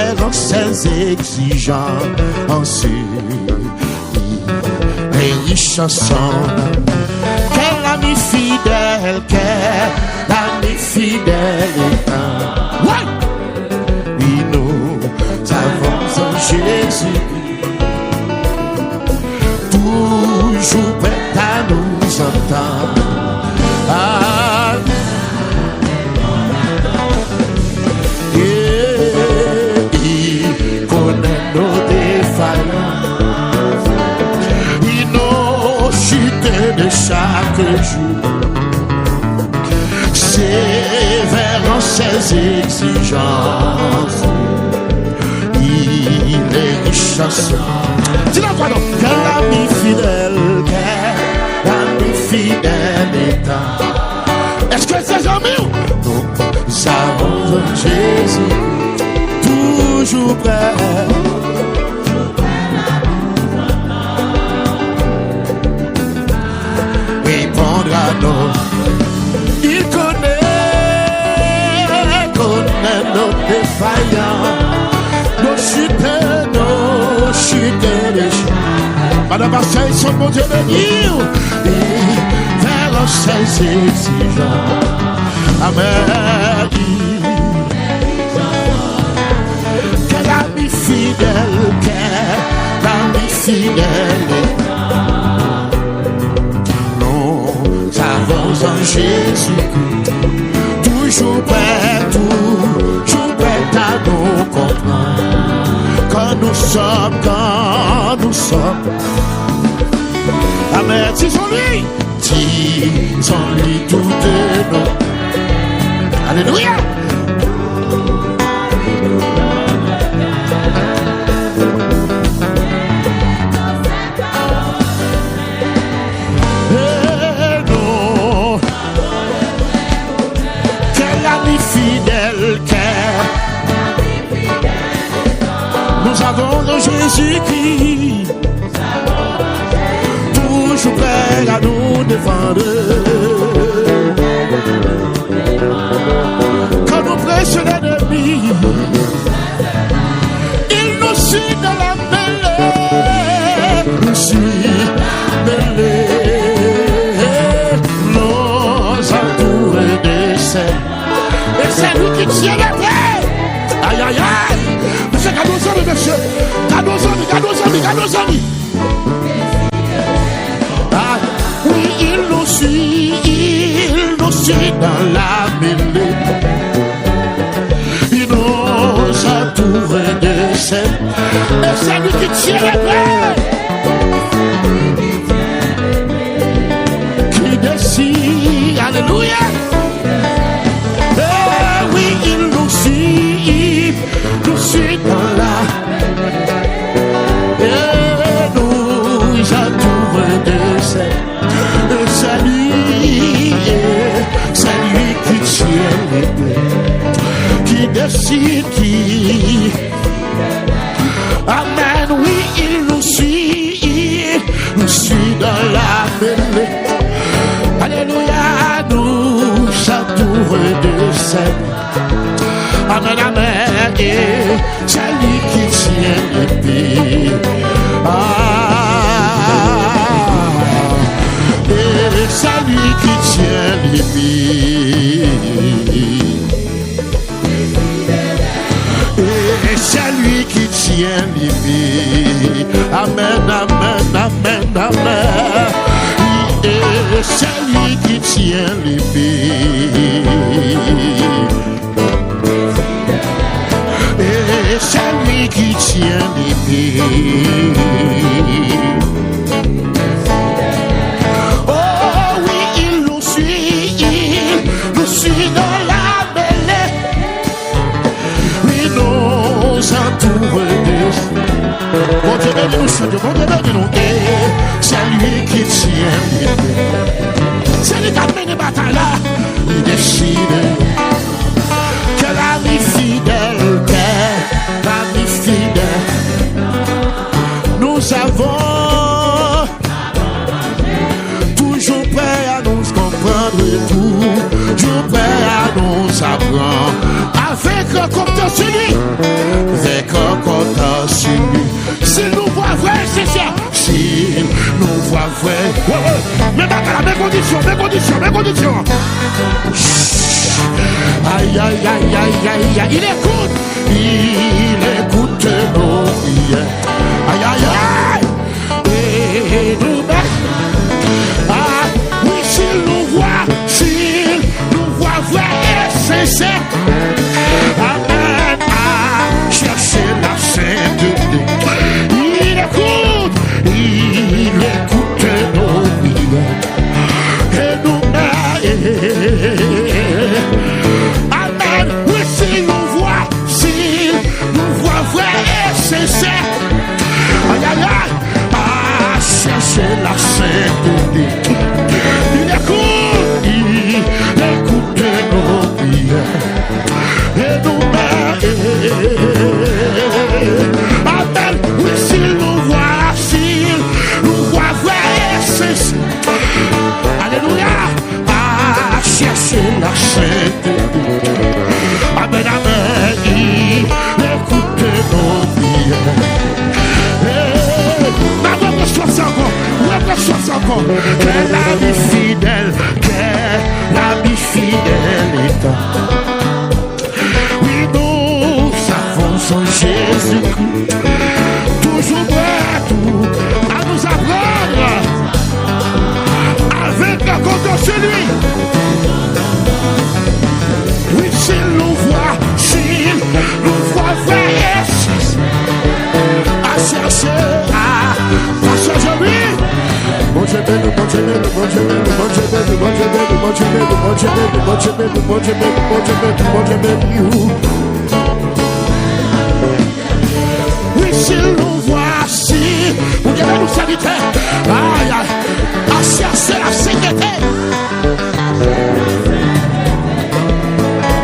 sévère en ses exigences, et riche en son. Quel ami fidèle, quel ami fidèle est un. Ouais! Oui, nous avons en Jésus, toujours prêt à nous entendre. Ah, il connaît nos défaillances, il nous chute de chaque jour, sévère en ses exigences, il est riche en son. Dis-le quoi donc? Quel ami fidèle, quel ami fidèle est un. Est-ce que c'est amis? Nous avons en Jésus, toujours prêt. Répondre à nos. Il connaît nos défaillances, nos chutes les chutes. Madame Marseille, son bon Dieu béni, et vers ses exigences. Amen. Quel ami fidèle, quel ami fidèle. Nous avons en Jésus, toujours prêt à nous comprendre. Quand nous sommes. Amen. Disons-lui tout de nous. Alléluia. Non. Quel ami fidèle, nous avons en Jésus-Christ, toujours prêt à nous défendre. Quand nous prêchons l'ennemi, il nous suit dans la mêlée, nous suit mêlée, nous entoure de sel, et c'est lui qui tient la paix. Aïe aïe aïe. Monsieur, cadeaux monsieur, cadeaux amis. Ah, oui, il nous suit dans la mêlée. Il nous entoure de sel, et c'est lui qui tient la paix, qui décide, alléluia. Eh oui, il nous suit dans la, et nous entoure de sel, et c'est lui qui tient les, qui décide, qui. Amen, oui, il nous suit dans la mêlée. Alléluia, nous entoure de sel. Amen, amen, et c'est lui qui tient l'épée. Et c'est lui qui tient l'épée. Et c'est lui qui tient l'épée. Amen, amen, amen, amen. Et c'est lui qui tient l'épée. Et c'est lui qui tient l'épée. Oh oui, il nous suit dans la mêlée. Oui, nous entoure de. Mon Dieu béni nous chante, mon Dieu béni nous. Et c'est lui qui tient l'épée. C'est lui qui a mené bataille là. Il décide. Quel ami fidèle, quel ami fidèle. Nous avons toujours prêt à nous comprendre, toujours prêt à nous apprendre. Avec un compte celui, avec vrai. Mais d'accord, mes conditions. Aïe, aïe, aïe, aïe, aïe, aïe. Il écoute nos prières. Aïe, aïe, aïe. Et nous met. Ah, oui, s'il nous voit vrai et sincère. Amen. Ah, chercher la sainteté. Il écoute nos prières. Et nous met. Amen. Oui, s'il nous voit vrai et sincère. Aïe, aïe, aïe. Ah, chercher la sainteté. Il écoute nos prières. Et nous met. Amen. Oui, s'il nous voit vrai et sincère. Alléluia. Ah, chercher la sainteté. Amen, amen. Il écoute nos prières. Encore. Quel ami fidèle est. Oui, nous savons son Jésus-Christ, toujours prêt à nous apprendre avec la confiance en lui. Oui, s'il nous voit vrai à chercher, à chercher lui. Oui, s'il nous voit, vous devez nous inviter à chercher la sécurité.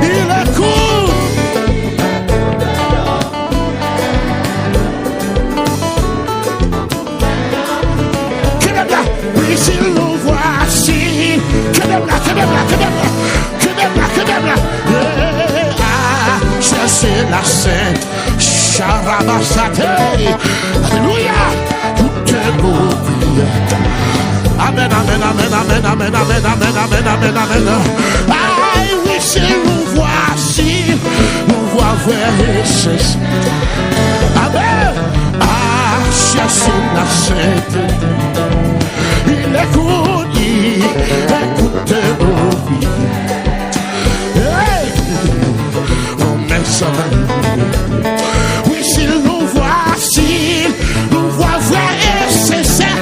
Il écoute. Oui, s'il nous voit, que de bla. Chercher la sainte, Charabasate. Alléluia, toutes nos prières. Amen. Aïe, oui, s'il nous voit vrai et sincère. Amen. Ah, chercher la sainte. Il écoute nos vies. Hey! Oh, mais ça va. Oui, s'il nous voit vrai et sincère.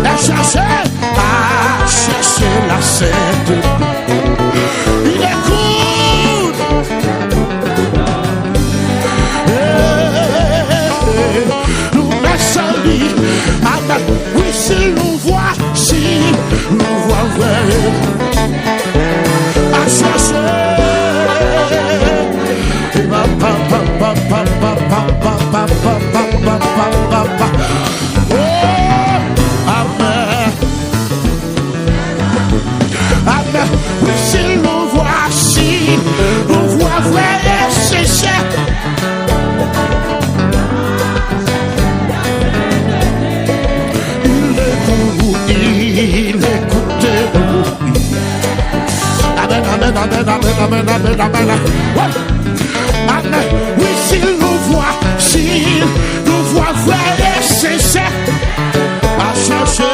À chercher la sainte. Il écoute. Nous laissons lui. Amen. Oui, s'il nous voit vrai à chercher. Oh, amen. Oui, s'il nous voit vrai et sincère. Il écoute nous. Amen. Amen. Oui, s'il nous voit vrai et sincère. À chercher.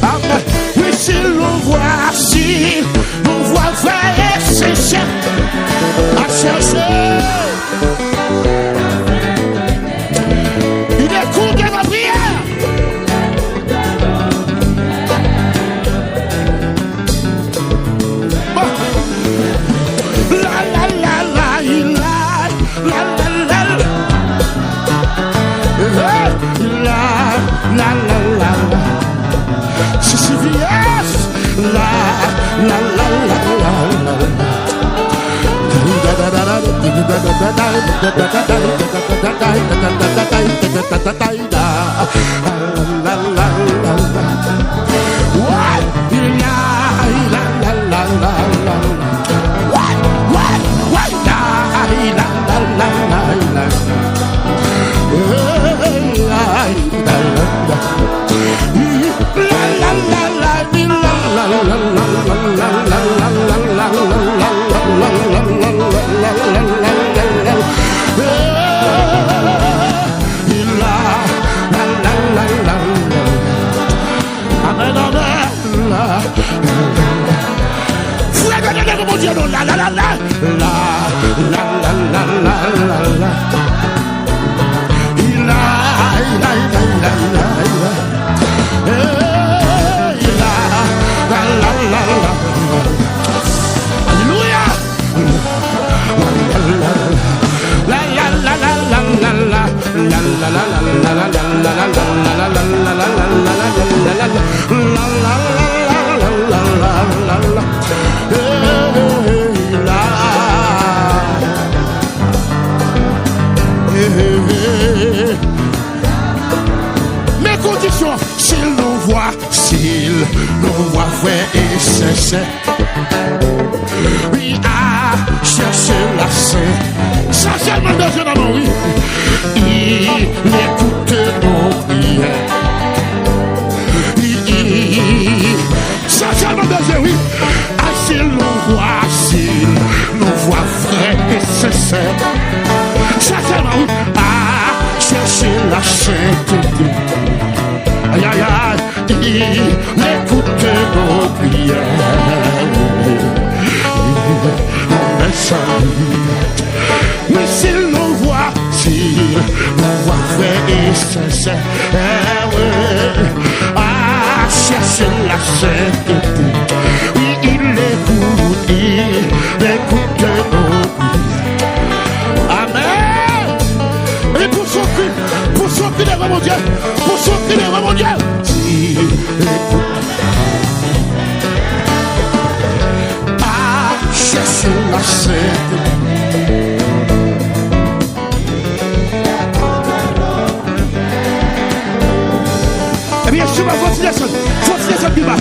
Amen. Oui, s'il nous voit vrai et sincère. À chercher. Il écoute ma prière. non, la la la la la la la la la la la. Mes conditions, s'il nous voit vrai et sincère, oui, à chercher la scène, sincèrement de Dieu dans nos vies, il écoute nos prières. Sincèrement de Dieu, oui, s'il nous voit vrai et sincère, sincèrement, oui, à chercher la sainteté. Aïe, aïe, aïe, il écoute nos prières. On est salut. Mais s'il nous voit vrai et sincère, à chercher la sainteté. Oui, il écoute nos prières. Amen. Et pour ceux qui devant mon Dieu, pour ceux qui devant mon Dieu, chercher la sainteté. Eh bien, je vais continuer ça plus bas.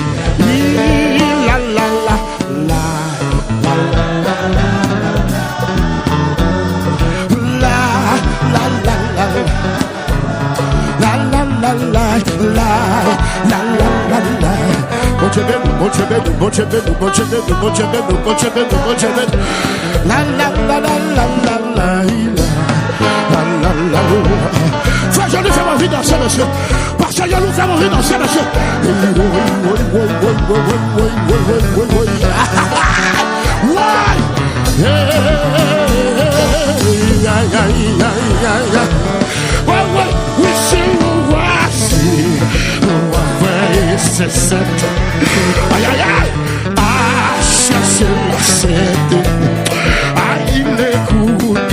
La la la la je lui fais envie danser, monsieur. Parce que je lui fais envie danser, monsieur. Oui, si nous voici, c'est cette. Aïe, aïe, aïe, à chercher la sainteté. Il écoute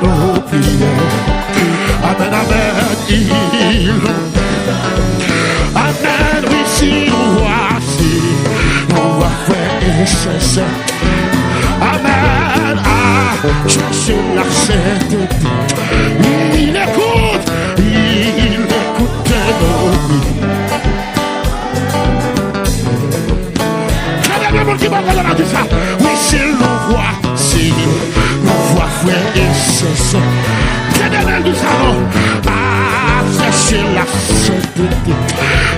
nos prières. Amen, amen, amen, oui, si nous voit vrai et sincère. Amen, à chercher la sainteté. Il écoute nos prières. Oui, s'il nous voit vrai et sincère. Qu'est-ce du salon à chercher la sainteté.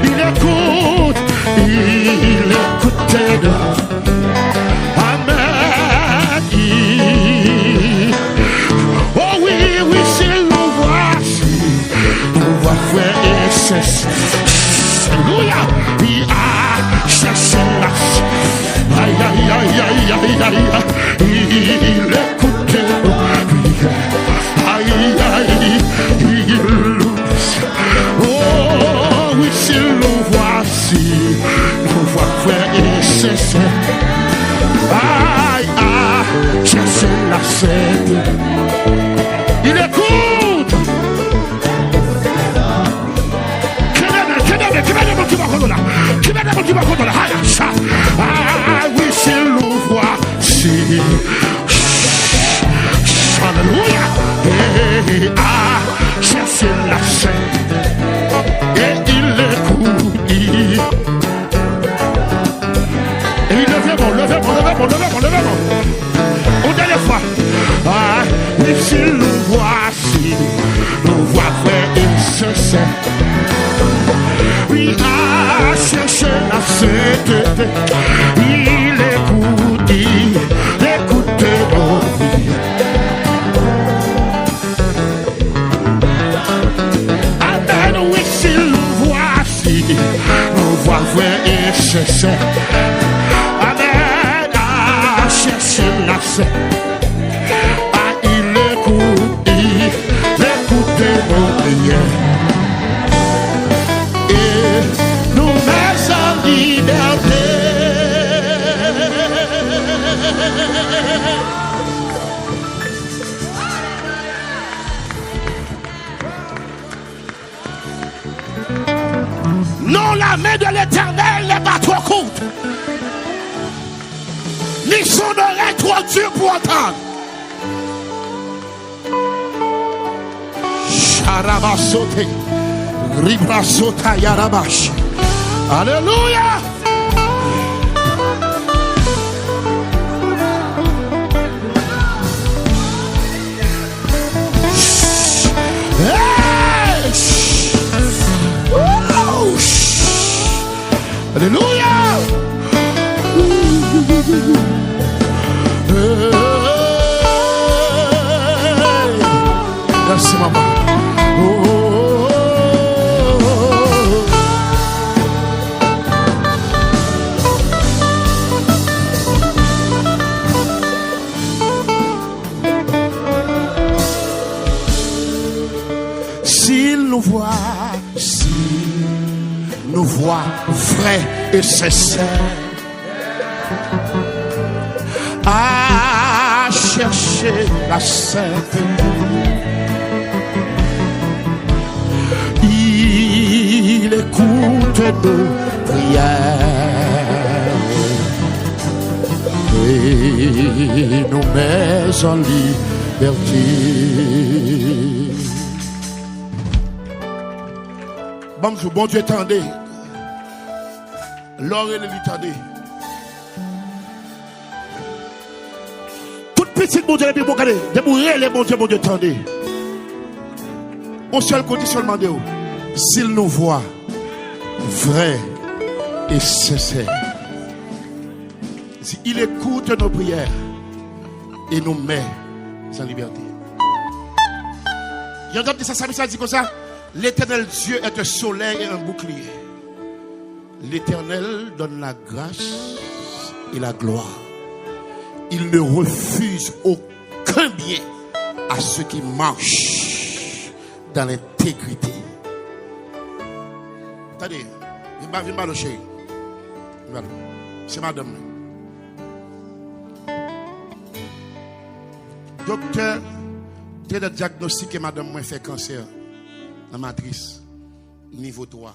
Il écoute de Amen. Oh oui, s'il nous voit vrai et sincère. Alléluia. Il a cherché la sainteté. Aïe, aïe, aïe, aïe, aïe, aïe, il écoute nos prières. Aïe, aïe, il oh, oui, s'il nous voit vrai et sincère. Aïe, chercher la sainteté. Il écoute. Ah oui, s'il nous voit, alléluia, chercher la sainteté. Et il écoute. Et il levez-moi. Une dernière fois. Ah, mais s'il nous voit vrai et sincère. Oui, à chercher la sainteté. Il écoute nos prières. Amen, oui, s'il nous voit vrai et sincère. Amen, à c'est. Ah, il écoute nos prières. Et nous met en liberté. Non, la main de l'Éternel n'est pas trop courte, ni son oreille trop dure pour entendre. Charabasote, Ribrasota Yarabash. Alléluia. Alléluia. Merci maman. S'il nous voit vrai et sincère à chercher la sainteté, il écoute nos prières et nous met en liberté. Bon Dieu, tendez. L'oreille lui tendez. Toute petite bon Dieu, les bon Dieu, les bon Dieu, tendez. On seul conditionnement de vous. S'il nous voit vrai et sincère, s'il écoute nos prières et nous met en liberté. Il y a d'autres ça dit comme ça. L'Éternel Dieu est un soleil et un bouclier. L'Éternel donne la grâce et la gloire. Il ne refuse aucun bien à ceux qui marchent dans l'intégrité. Attendez, viens pas le chéri. C'est madame. Docteur, tu as diagnostiqué madame moi fait cancer. La matrice, niveau 3.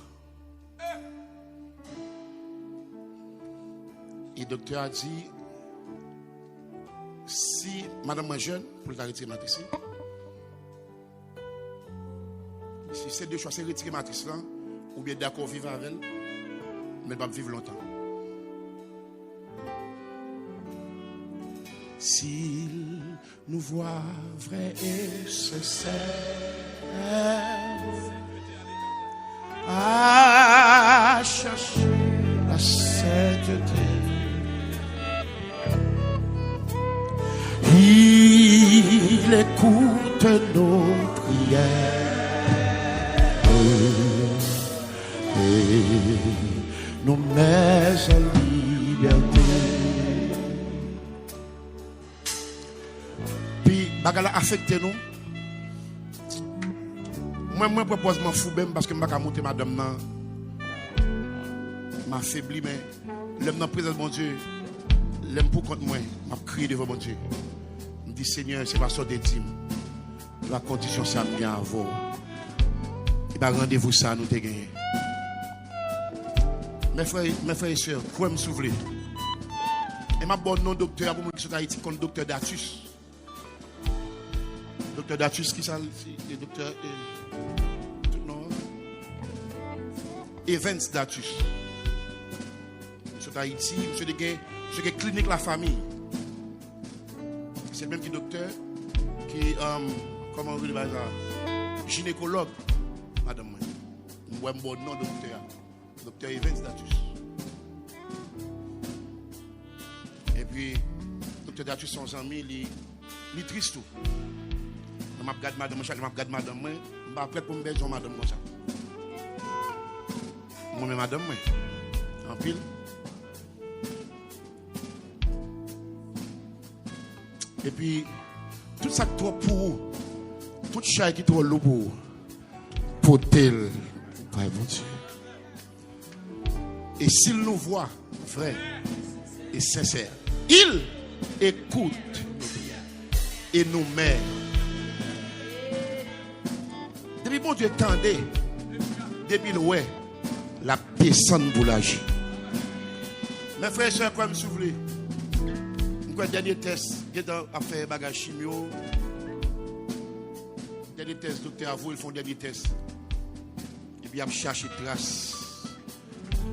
Et le docteur a dit, si madame est jeune, pour la retirer matrice, si c'est deux choix, c'est retirer matrice là, ou bien d'accord vivre avec elle, mais elle va vivre longtemps. S'il nous voit vrai et sincère, à chercher la sainteté, il écoute nos prières et nous met en liberté. Puis, bagala affecté nous. Moi, propose m'en fou même parce que je ne peux pas monter madame nan. M'a faibli, mais l'aime dans présence de mon Dieu. L'aime pour contre moi. M'a crié devant mon Dieu. Je me dis, Seigneur, c'est pas ça des dîmes. La condition, ça me vient à vous. Et bien, rendez-vous ça, nous t'ai gagné. Mes frères et sœurs, vous pouvez me souffler. Et ma bonne nom docteur, pour moi qui sont à Haïti, comme docteur Datus. Docteur Datus, qui ça? Le docteur. Events Datus. Monsieur Haïti, monsieur de clinique la famille. C'est le même qui docteur qui comment on dit ça? Gynécologue, madame. Moi bon nom docteur. Docteur Events Datus. Et puis docteur Datus son ami, il triste tout. Je regarde madame, je regarde madame, je suis prêt pour me baiser madame comme ça. Moi, madame, en pile. Et puis, tout ça qui est pour tout chat qui est lourd pour tel, Père mon Dieu. Et s'il nous voit, vrai et sincère, il écoute nos prières et nous met. Depuis mon Dieu tendait, depuis le ouais, la descente pour l'agir. Mes frères et sœurs, comme vous voulez, le dernier test, il y a fait bagage chimio. Dernier test, docteur Avou, ils font dernier test. Et puis, ils cherchent trace.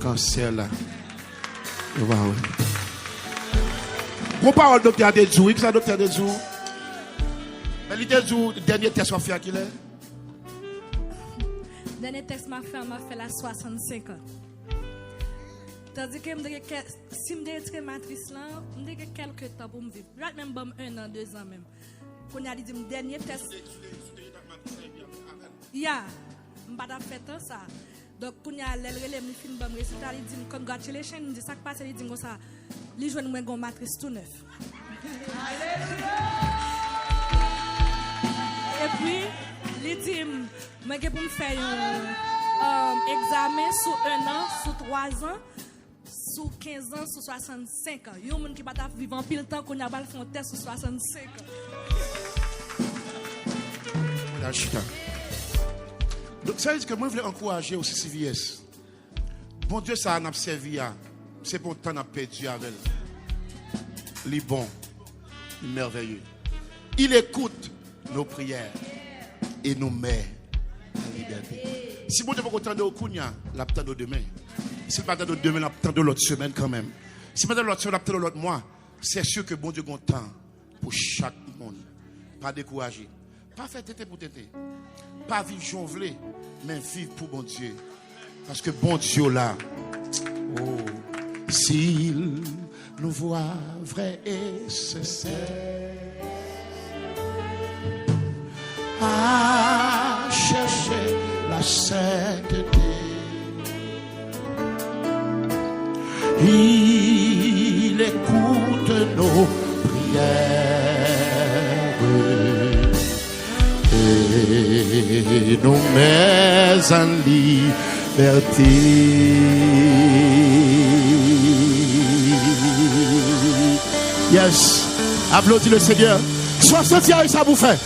Cancer là. Bon parole, docteur Dedzou. Qui est docteur Dedzou? Mais le dernier test qu'on fait à qui est? Dernier test m'a fait la 65 ans. Tandis que si je suis matrice là, je suis quelques temps pour me vivre. Je même 1 an, 2 ans même. Quand il a dit mon dernier test. Ya, je n'ai pas fait ça. Donc, quand il a relève le film, il dit congratulations, il dit ça qui passe, il dit ça. Il joue une matrice tout neuf. Et puis, il dit, je vais faire un examen sous 1 an, sous 3 ans, sous 15 ans, sous 65 ans. Il y a des gens qui vivent en pile temps qu'on a fait un test sous 65 ans. Donc, ça veut dire que moi, je voulais encourager aussi CVS. Bon Dieu, ça a servi à. C'est pour temps à perdu avec elle. Il est bon, il est merveilleux. Il écoute nos prières et nous met en liberté. Si bon Dieu veut attendre au Kounia, l'attendre demain. Si pas attendre demain, l'attendre l'autre semaine quand même. Si pas attendre l'autre semaine, l'attendre l'autre mois, c'est sûr que bon Dieu a un temps pour chaque monde. Pas décourager. Pas faire tété pour tété. Pas vivre jonglé, mais vivre pour bon Dieu. Parce que bon Dieu là, oh, s'il nous voit vrai et sincère, à chercher la sainteté, il écoute nos prières. Et nous met en liberté. Yes, applaudis le Seigneur. 60 ans, ça vous fait.